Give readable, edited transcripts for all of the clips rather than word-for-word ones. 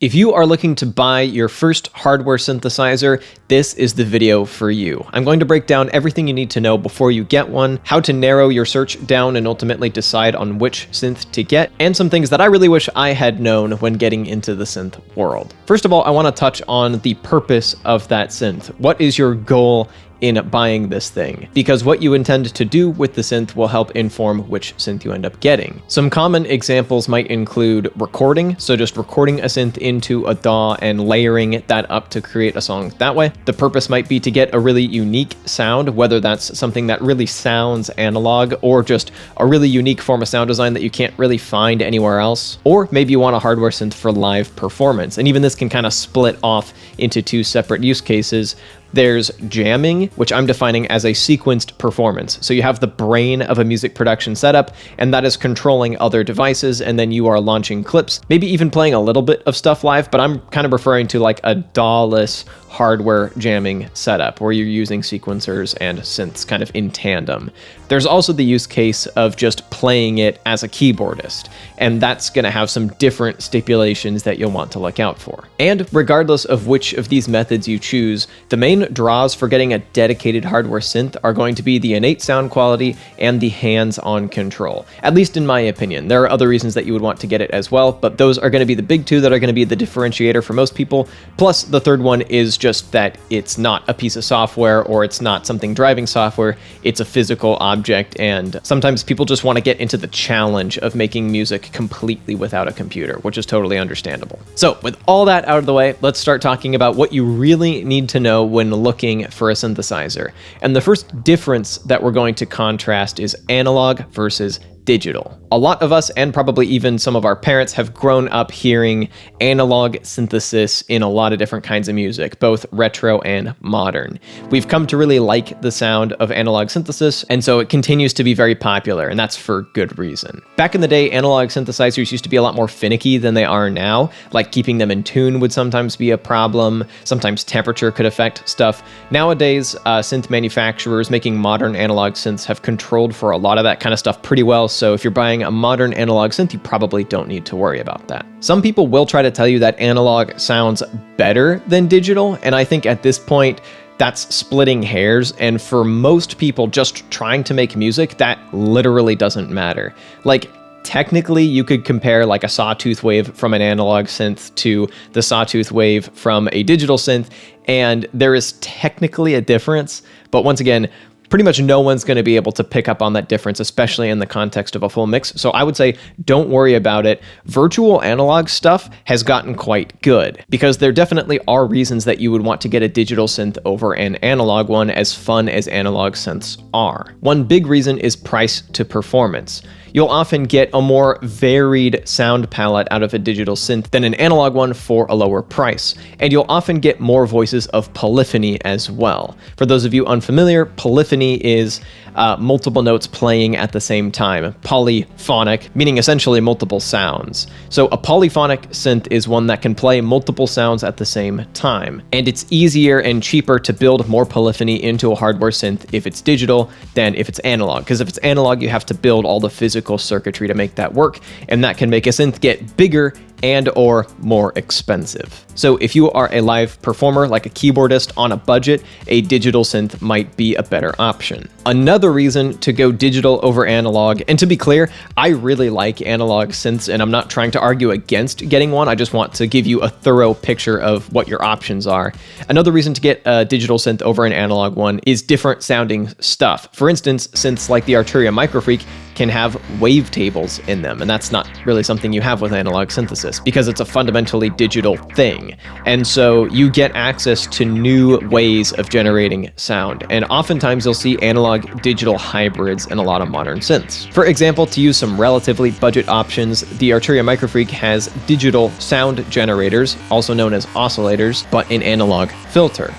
If you are looking to buy your first hardware synthesizer, this is the video for you. I'm going to break down everything you need to know before you get one, how to narrow your search down and ultimately decide on which synth to get, and some things that I really wish I had known when getting into the synth world. First of all, I want to touch on the purpose of that synth. What is your goal in buying this thing? Because what you intend to do with the synth will help inform which synth you end up getting. Some common examples might include recording, so just recording a synth into a DAW and layering that up to create a song that way. The purpose might be to get a really unique sound, whether that's something that really sounds analog or just a really unique form of sound design that you can't really find anywhere else. Or maybe you want a hardware synth for live performance, and even this can kind of split off into two separate use cases. There's jamming, which I'm defining as a sequenced performance. So you have the brain of a music production setup, and that is controlling other devices, and then you are launching clips, maybe even playing a little bit of stuff live, but I'm kind of referring to like a DAW-less hardware jamming setup where you're using sequencers and synths kind of in tandem. There's also the use case of just playing it as a keyboardist, and that's going to have some different stipulations that you'll want to look out for. And regardless of which of these methods you choose, the main draws for getting a dedicated hardware synth are going to be the innate sound quality and the hands-on control, at least in my opinion. There are other reasons that you would want to get it as well, but those are going to be the big two that are going to be the differentiator for most people. Plus, the third one is just that it's not a piece of software or it's not something driving software, it's a physical object, and sometimes people just want to get into the challenge of making music completely without a computer, which is totally understandable. So with all that out of the way, let's start talking about what you really need to know when looking for a synthesizer. And the first difference that we're going to contrast is analog versus digital. A lot of us, and probably even some of our parents, have grown up hearing analog synthesis in a lot of different kinds of music, both retro and modern. We've come to really like the sound of analog synthesis, and so it continues to be very popular, and that's for good reason. Back in the day, analog synthesizers used to be a lot more finicky than they are now. Like keeping them in tune would sometimes be a problem. Sometimes temperature could affect stuff. Nowadays, synth manufacturers making modern analog synths have controlled for a lot of that kind of stuff pretty well. So if you're buying a modern analog synth, you probably don't need to worry about that. Some people will try to tell you that analog sounds better than digital, and I think at this point, that's splitting hairs, and for most people just trying to make music, that literally doesn't matter. Like, technically, you could compare like a sawtooth wave from an analog synth to the sawtooth wave from a digital synth, and there is technically a difference, but once again, pretty much no one's going to be able to pick up on that difference, especially in the context of a full mix. So I would say don't worry about it. Virtual analog stuff has gotten quite good because there definitely are reasons that you would want to get a digital synth over an analog one, as fun as analog synths are. One big reason is price to performance. You'll often get a more varied sound palette out of a digital synth than an analog one for a lower price. And you'll often get more voices of polyphony as well. For those of you unfamiliar, polyphony is multiple notes playing at the same time. Polyphonic, meaning essentially multiple sounds. So a polyphonic synth is one that can play multiple sounds at the same time. And it's easier and cheaper to build more polyphony into a hardware synth if it's digital than if it's analog. Because if it's analog, you have to build all the physical circuitry to make that work, and that can make a synth get bigger and or more expensive. So if you are a live performer, like a keyboardist on a budget, a digital synth might be a better option. Another reason to go digital over analog, and to be clear, I really like analog synths, and I'm not trying to argue against getting one, I just want to give you a thorough picture of what your options are. Another reason to get a digital synth over an analog one is different sounding stuff. For instance, synths like the Arturia Microfreak can have wavetables in them, and that's not really something you have with analog synthesis because it's a fundamentally digital thing. And so you get access to new ways of generating sound, and oftentimes you'll see analog digital hybrids in a lot of modern synths. For example, to use some relatively budget options, the Arturia Microfreak has digital sound generators, also known as oscillators, but an analog filter.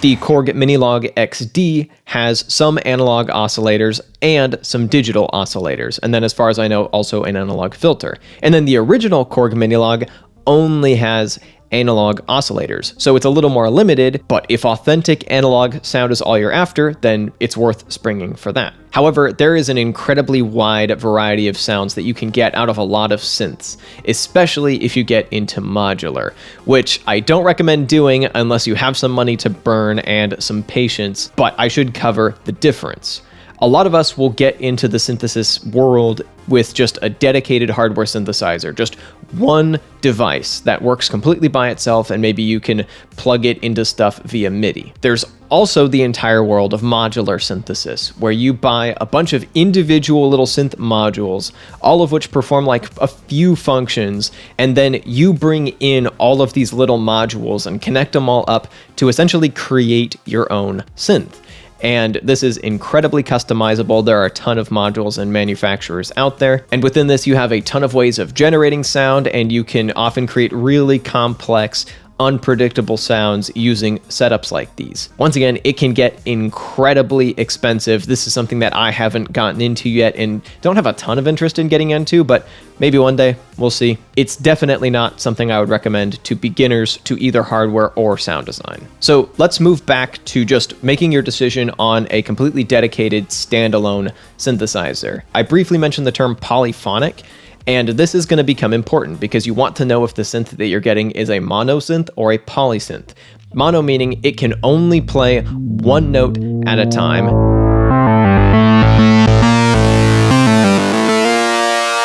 The Korg Minilog XD has some analog oscillators and some digital oscillators, and then as far as I know, also an analog filter. And then the original Korg Minilog only has analog oscillators. So it's a little more limited, but if authentic analog sound is all you're after, then it's worth springing for that. However, there is an incredibly wide variety of sounds that you can get out of a lot of synths, especially if you get into modular, which I don't recommend doing unless you have some money to burn and some patience, but I should cover the difference. A lot of us will get into the synthesis world with just a dedicated hardware synthesizer, just one device that works completely by itself, and maybe you can plug it into stuff via MIDI. There's also the entire world of modular synthesis, where you buy a bunch of individual little synth modules, all of which perform like a few functions, and then you bring in all of these little modules and connect them all up to essentially create your own synth. And this is incredibly customizable. There are a ton of modules and manufacturers out there. And within this, you have a ton of ways of generating sound, and you can often create really complex, unpredictable sounds using setups like these. Once again, it can get incredibly expensive. This is something that I haven't gotten into yet and don't have a ton of interest in getting into, but maybe one day, we'll see. It's definitely not something I would recommend to beginners to either hardware or sound design. So let's move back to just making your decision on a completely dedicated standalone synthesizer. I briefly mentioned the term polyphonic, and this is going to become important because you want to know if the synth that you're getting is a mono synth or a polysynth. Mono meaning it can only play one note at a time,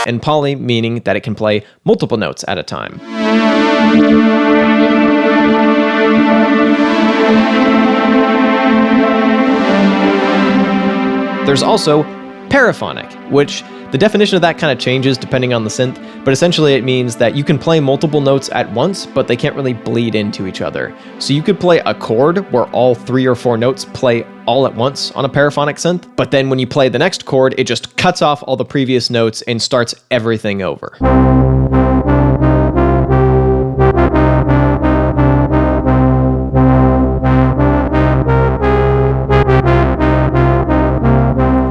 and poly meaning that it can play multiple notes at a time. There's also paraphonic, which the definition of that kind of changes depending on the synth, but essentially it means that you can play multiple notes at once, but they can't really bleed into each other. So you could play a chord where all 3 or 4 notes play all at once on a paraphonic synth, but then when you play the next chord, it just cuts off all the previous notes and starts everything over.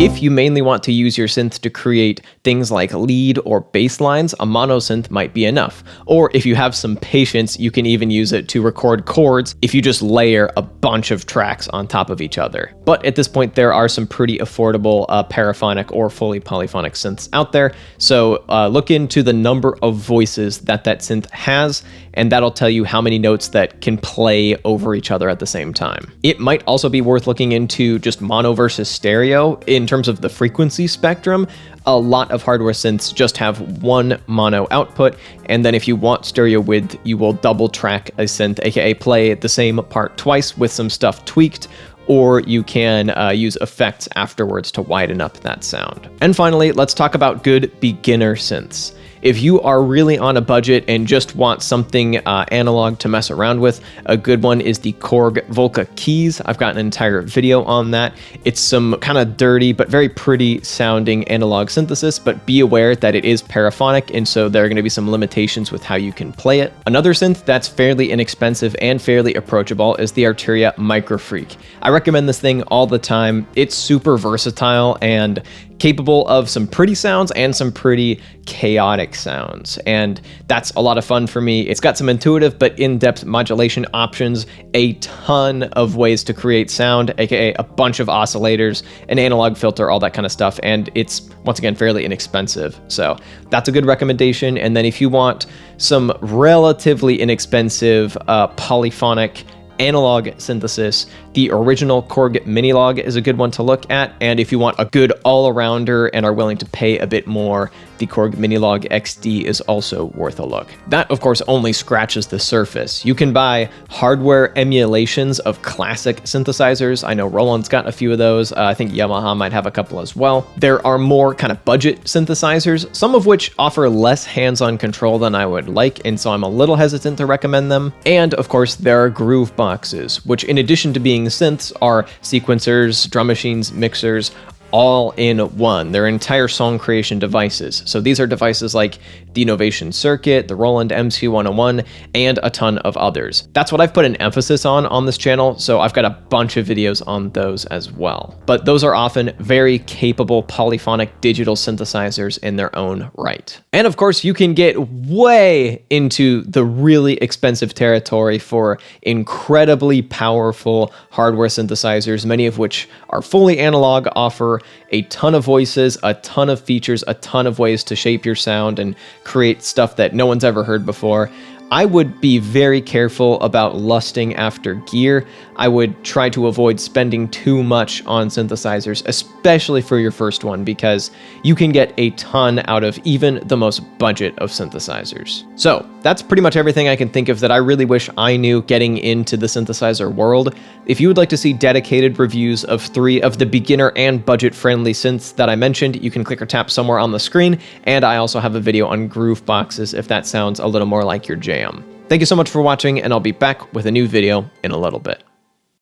If you mainly want to use your synth to create things like lead or bass lines, a mono synth might be enough. Or if you have some patience, you can even use it to record chords if you just layer a bunch of tracks on top of each other. But at this point, there are some pretty affordable paraphonic or fully polyphonic synths out there. So look into the number of voices that synth has, and that'll tell you how many notes that can play over each other at the same time. It might also be worth looking into just mono versus stereo. In terms of the frequency spectrum, a lot of hardware synths just have one mono output, and then if you want stereo width, you will double track a synth, aka play the same part twice with some stuff tweaked, or you can use effects afterwards to widen up that sound. And finally, let's talk about good beginner synths. If you are really on a budget and just want something analog to mess around with, a good one is the Korg Volca keys. I've got an entire video on that. It's some kind of dirty but very pretty sounding analog synthesis, but be aware that it is paraphonic, and so there are going to be some limitations with how you can play it. Another synth that's fairly inexpensive and fairly approachable is the Arturia Microfreak. I recommend this thing all the time. It's super versatile and capable of some pretty sounds and some pretty chaotic sounds, and that's a lot of fun for me. It's got some intuitive but in-depth modulation options, a ton of ways to create sound, aka a bunch of oscillators, an analog filter, all that kind of stuff, and it's, once again, fairly inexpensive. So that's a good recommendation. And then if you want some relatively inexpensive polyphonic analog synthesis, the original Korg Minilog is a good one to look at, and if you want a good all-arounder and are willing to pay a bit more, the Korg Minilog XD is also worth a look. That, of course, only scratches the surface. You can buy hardware emulations of classic synthesizers. I know Roland's got a few of those. I think Yamaha might have a couple as well. There are more kind of budget synthesizers, some of which offer less hands-on control than I would like, and so I'm a little hesitant to recommend them. And, of course, there are Grooveboxes, which, in addition to being synths, are sequencers, drum machines, mixers, all in one. They're entire song creation devices. So these are devices like the Innovation Circuit, the Roland MC101, and a ton of others. That's what I've put an emphasis on this channel, so I've got a bunch of videos on those as well. But those are often very capable polyphonic digital synthesizers in their own right. And of course, you can get way into the really expensive territory for incredibly powerful hardware synthesizers, many of which are fully analog, offer a ton of voices, a ton of features, a ton of ways to shape your sound and create stuff that no one's ever heard before. I would be very careful about lusting after gear. I would try to avoid spending too much on synthesizers, especially for your first one, because you can get a ton out of even the most budget of synthesizers. So that's pretty much everything I can think of that I really wish I knew getting into the synthesizer world. If you would like to see dedicated reviews of 3 of the beginner and budget-friendly synths that I mentioned, you can click or tap somewhere on the screen, and I also have a video on Grooveboxes if that sounds a little more like your jam. Thank you so much for watching, and I'll be back with a new video in a little bit.